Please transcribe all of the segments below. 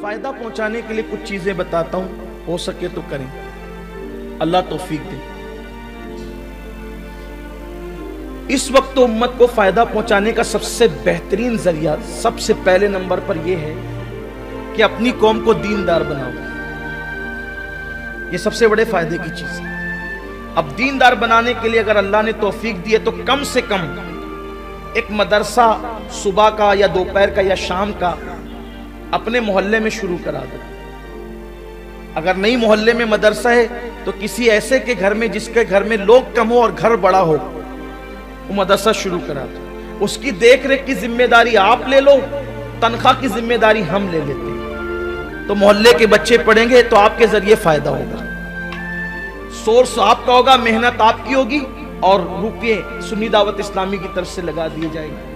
فائدہ پہنچانے کے لیے کچھ چیزیں بتاتا ہوں، ہو سکے تو کریں، اللہ توفیق دے۔ اس وقت تو امت کو فائدہ پہنچانے کا سب سے بہترین ذریعہ سب سے پہلے نمبر پر یہ ہے کہ اپنی قوم کو دیندار بناؤ۔ یہ سب سے بڑے فائدے کی چیز ہے۔ اب دیندار بنانے کے لیے اگر اللہ نے توفیق دی ہے تو کم سے کم ایک مدرسہ صبح کا یا دوپہر کا یا شام کا اپنے محلے میں شروع کرا دو۔ اگر نہیں محلے میں مدرسہ ہے تو کسی ایسے کے گھر میں جس کے گھر میں لوگ کم ہو اور گھر بڑا ہو، وہ مدرسہ شروع کرا دو۔ اس کی دیکھ ریکھ کی ذمہ داری آپ لے لو، تنخواہ کی ذمہ داری ہم لے لیتے ہیں، تو محلے کے بچے پڑھیں گے تو آپ کے ذریعے فائدہ ہوگا، سورس آپ کا ہوگا، محنت آپ کی ہوگی، اور روپے سنی دعوت اسلامی کی طرف سے لگا دیے جائیں گے۔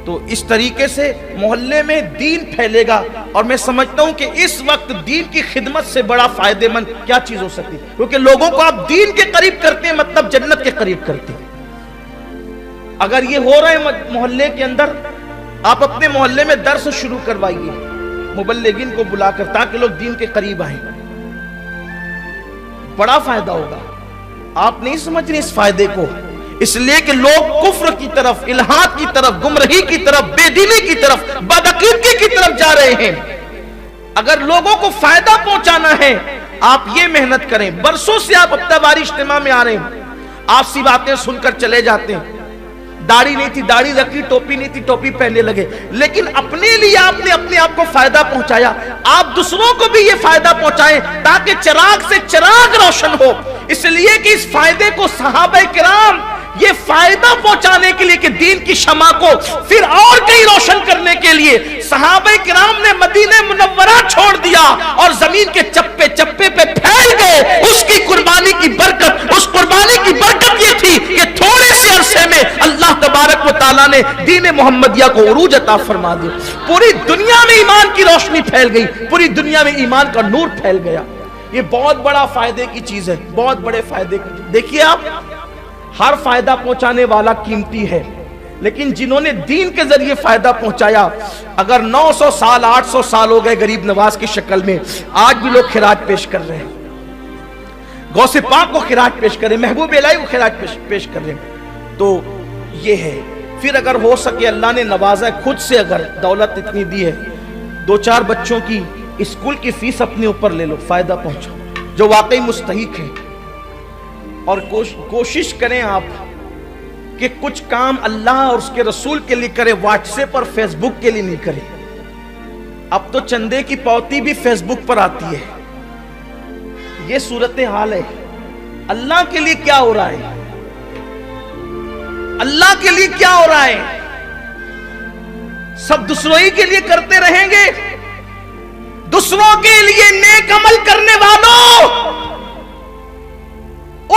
تو اس طریقے سے محلے میں دین پھیلے گا، اور میں سمجھتا ہوں کہ اس وقت دین کی خدمت سے بڑا فائدے مند کیا چیز ہو سکتی ہے، کیونکہ لوگوں کو آپ دین کے قریب کرتے ہیں مطلب جنت کے قریب کرتے ہیں۔ اگر یہ ہو رہا ہے محلے کے اندر، آپ اپنے محلے میں درس شروع کروائیے مبلغین کو بلا کر، تاکہ لوگ دین کے قریب آئیں، بڑا فائدہ ہوگا۔ آپ نہیں سمجھ رہے اس فائدے کو، اس لیے کہ لوگ کفر کی طرف، الحاد کی طرف، گمراہی کی طرف، بے دینی کی طرف، بدعقیدگی کی طرف جا رہے ہیں۔ اگر لوگوں کو فائدہ پہنچانا ہے، آپ یہ محنت کریں۔ برسوں سے آپ ہفتہ واری اجتماع میں آ رہے ہیں، آپ سی باتیں سن کر چلے جاتے ہیں، داڑھی نہیں تھی داڑھی رکھی، ٹوپی نہیں تھی ٹوپی پہننے لگے، لیکن اپنے لیے آپ نے اپنے آپ کو فائدہ پہنچایا۔ آپ دوسروں کو بھی یہ فائدہ پہنچائیں تاکہ چراغ سے چراغ روشن ہو، اس لیے کہ اس فائدے کو صحابہ کرام یہ فائدہ پہنچانے کے لیے کہ دین کی شمع کو پھر اور کہیں روشن کرنے کے لیے صحابہ کرام نے مدینہ منورہ چھوڑ دیا اور زمین کے چپے چپے پہ پھیل گئے۔ اس کی قربانی کی برکت، اس قربانی کی برکت یہ تھی کہ تھوڑے سے عرصے میں اللہ تبارک و تعالیٰ نے دین محمدیہ کو عروج عطا فرما دیا۔ پوری دنیا میں ایمان کی روشنی پھیل گئی، پوری دنیا میں ایمان کا نور پھیل گیا۔ یہ بہت بڑا فائدے کی چیز ہے، بہت بڑے فائدے کی۔ دیکھیے آپ، ہر فائدہ پہنچانے والا قیمتی ہے، لیکن جنہوں نے دین کے ذریعے فائدہ پہنچایا، اگر 900 سال 800 سال ہو گئے غریب نواز کی شکل میں، آج بھی لوگ خراج پیش کر رہے ہیں، غوث پاک کو خراج پیش کر رہے ہیں، محبوب الہی کو خراج پیش کر رہے ہیں۔ تو یہ ہے۔ پھر اگر ہو سکے اللہ نے نوازا ہے، خود سے اگر دولت اتنی دی ہے، 2-4 بچوں کی اسکول کی فیس اپنے اوپر لے لو، فائدہ پہنچاؤ جو واقعی مستحق ہے۔ اور کوشش کریں آپ کہ کچھ کام اللہ اور اس کے رسول کے لیے کریں، واٹس ایپ اور فیس بک کے لیے نہیں کریں۔ اب تو چندے کی پوتی بھی فیس بک پر آتی ہے۔ یہ صورتحال ہے۔ اللہ کے لیے کیا ہو رہا ہے؟ اللہ کے لیے کیا ہو رہا ہے؟ سب دوسروں ہی کے لیے کرتے رہیں گے؟ دوسروں کے لیے نیک عمل کرنے والوں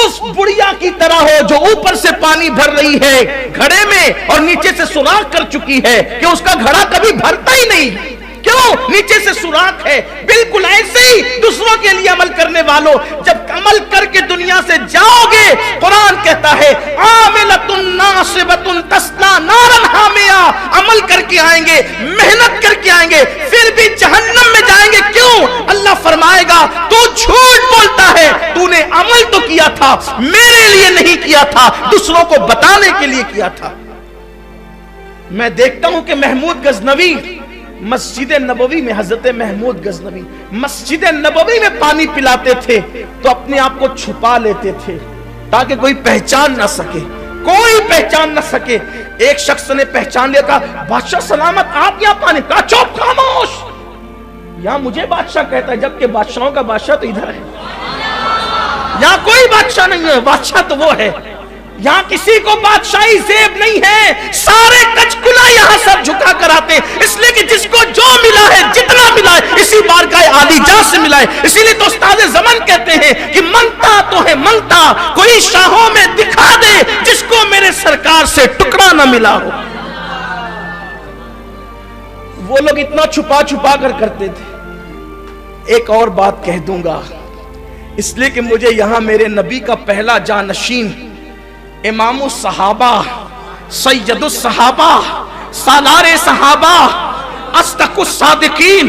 اس بڑیا کی طرح ہو جو اوپر سے پانی بھر رہی ہے گھڑے میں اور نیچے سے سوراخ کر چکی ہے کہ اس کا گھڑا کبھی بھرتا ہی نہیں۔ کیوں؟ نیچے سے سوراخ ہے۔ بالکل ایسے ہی دوسروں کے لیے عمل کرنے والوں جب عمل کر کے دنیا سے جاؤ گے، قرآن کہتا ہے عاملۃ ناصبۃ تصلیٰ نارا حامیہ، عمل کر کے آئیں گے، محنت کر کے آئیں گے، پھر بھی جہنم میں جائیں گے۔ کیوں؟ اللہ فرمائے گا تو جھوٹ بولتا ہے، تو نے عمل تو کیا تھا، میرے لیے نہیں کیا تھا، دوسروں کو بتانے کے لیے کیا تھا۔ میں دیکھتا ہوں کہ محمود غزنوی مسجد نبوی میں، حضرت محمود غزنوی مسجد نبوی میں پانی پلاتے تھے تو اپنے آپ کو چھپا لیتے تھے تاکہ کوئی پہچان نہ سکے، کوئی پہچان نہ سکے۔ ایک شخص نے پہچان لیا، کہا بادشاہ سلامت، آپ یہاں پانی؟ کہا چپ، خاموش، یہاں مجھے بادشاہ کہتا ہے، جبکہ بادشاہوں کا بادشاہ تو ادھر ہے، یہاں کوئی بادشاہ نہیں ہے، بادشاہ تو وہ ہے۔ یہاں کسی کو بادشاہی زیب نہیں ہے، سارے کچکلا یہاں سر جھکا کر آتے، اس لیے کہ جس کو جو ملا ہے، جتنا ملا ہے، اسی بارگاہ عالی جاں سے ملا ہے۔ اسی لیے تو استاد زمن کہتے ہیں کہ منگتا تو ہے منگتا، کوئی شاہوں میں دکھا دے جس کو میرے سرکار سے ٹکڑا نہ ملا ہو۔ وہ لوگ اتنا چھپا چھپا کر کرتے تھے۔ ایک اور بات کہہ دوں گا، اس لیے کہ مجھے یہاں میرے نبی کا پہلا جانشین، امام الصحابہ، سید الصحابہ، سالار صحابہ، اصدق الصادقین،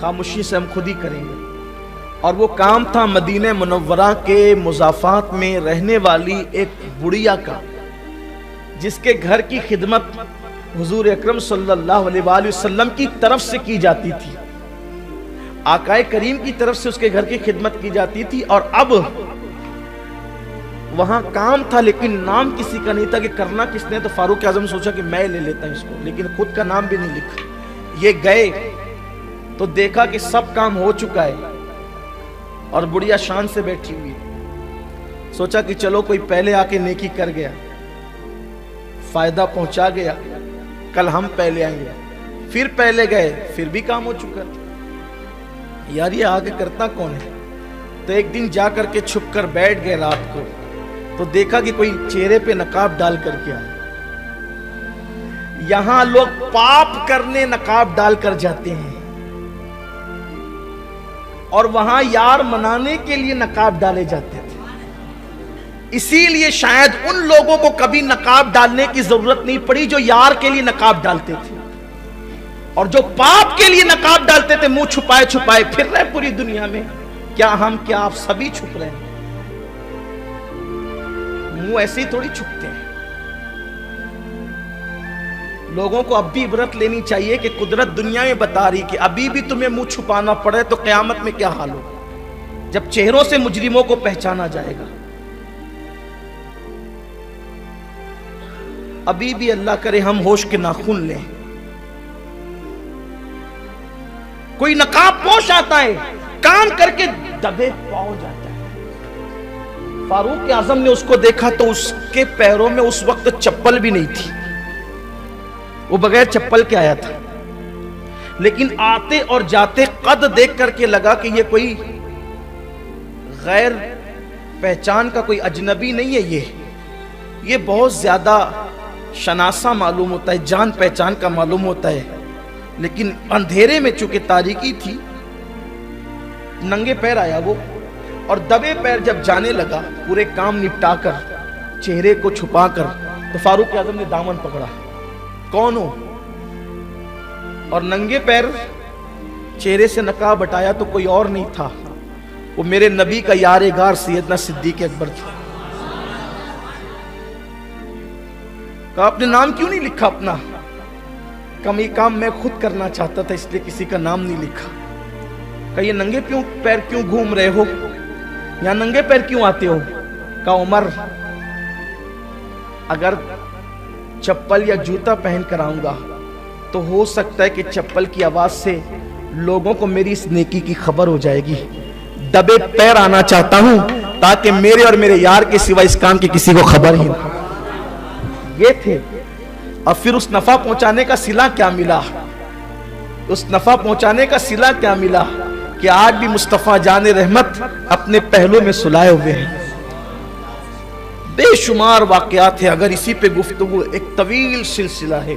خاموشی سے ہم خود ہی کریں گے۔ اور وہ کام تھا مدینہ منورہ کے مضافات میں رہنے والی ایک بڑھیا کا، جس کے گھر کی خدمت حضور اکرم صلی اللہ علیہ وآلہ وسلم کی طرف سے کی جاتی تھی، آقا کریم کی طرف سے اس کے گھر کی خدمت کی جاتی تھی۔ اور اب وہاں کام تھا لیکن نام کسی کا نہیں تھا کہ کرنا کس نے، تو فاروق اعظم سوچا کہ میں لے لیتا ہوں اس کو، لیکن خود کا نام بھی نہیں لکھا۔ یہ گئے تو دیکھا کہ سب کام ہو چکا ہے اور بڑھیا شان سے بیٹھی ہوئی، سوچا کہ چلو کوئی پہلے آ کے نیکی کر گیا، فائدہ پہنچا گیا، کل ہم پہلے آئیں گے۔ پھر پہلے گئے، پھر بھی کام ہو چکا، یار یہ آگے کرتا کون ہے؟ تو ایک دن جا کر کے چھپ کر بیٹھ گئے رات کو، تو دیکھا کہ کوئی چہرے پہ نقاب ڈال کر کے آیا۔ یہاں لوگ پاپ کرنے نقاب ڈال کر جاتے ہیں، اور وہاں یار منانے کے لیے نقاب ڈالے جاتے تھے۔ اسی لیے شاید ان لوگوں کو کبھی نقاب ڈالنے کی ضرورت نہیں پڑی جو یار کے لیے نقاب ڈالتے تھے، اور جو پاپ کے لیے نقاب ڈالتے تھے منہ چھپائے چھپائے پھر رہے پوری دنیا میں۔ کیا ہم، کیا آپ سبھی چھپ رہے ہیں؟ منہ ایسے ہی تھوڑی چھپتے ہیں۔ لوگوں کو اب بھی عبرت لینی چاہیے کہ قدرت دنیا میں بتا رہی کہ ابھی بھی تمہیں منہ چھپانا پڑے تو قیامت میں کیا حال ہوگا جب چہروں سے مجرموں کو پہچانا جائے گا۔ ابھی بھی اللہ کرے ہم ہوش کے ناخن لیں۔ کوئی نقاب پوش آتا ہے، کام کر کے دبے پاؤ جاتا ہے۔ فاروق اعظم نے اس کو دیکھا تو اس کے پیروں میں اس وقت چپل بھی نہیں تھی، وہ بغیر چپل کے آیا تھا، لیکن آتے اور جاتے قد دیکھ کر کے لگا کہ یہ کوئی غیر پہچان کا کوئی اجنبی نہیں ہے، یہ بہت زیادہ شناسہ معلوم ہوتا ہے، جان پہچان کا معلوم ہوتا ہے۔ لیکن اندھیرے میں چونکہ تاریکی تھی، ننگے پیر آیا وہ، اور دبے پیر جب جانے لگا پورے کام نپٹا کر چہرے کو چھپا کر، تو فاروق اعظم نے دامن پکڑا، کون ہو؟ اور ننگے پیر چہرے سے نقاب ہٹایا تو کوئی اور نہیں تھا، وہ میرے نبی کا یار غار سیدنا صدیق اکبر تھا۔ کہا آپ نے نام کیوں نہیں لکھا اپنا؟ کمی کام میں خود کرنا چاہتا تھا اس لیے کسی کا نام نہیں لکھا۔ کہا یہ ننگے پیر کیوں گھوم رہے ہو، یا ننگے پیر کیوں آتے ہو؟ کہا عمر اگر چپل یا جوتا پہن کر آؤں گا تو ہو سکتا ہے کہ چپل کی آواز سے لوگوں کو میری اس نیکی کی خبر ہو جائے گی، دبے پیر آنا چاہتا ہوں تاکہ میرے اور میرے یار کے سوا اس کام کی کسی کو خبر ہی نہ۔ یہ تھے۔ اور پھر اس نفع پہنچانے کا صلہ کیا ملا؟ اس نفع پہنچانے کا صلہ کیا ملا کہ آج بھی مصطفیٰ جان رحمت اپنے پہلو میں سلائے ہوئے ہیں۔ بے شمار واقعات ہیں، اگر اسی پہ گفتگو ایک طویل سلسلہ ہے۔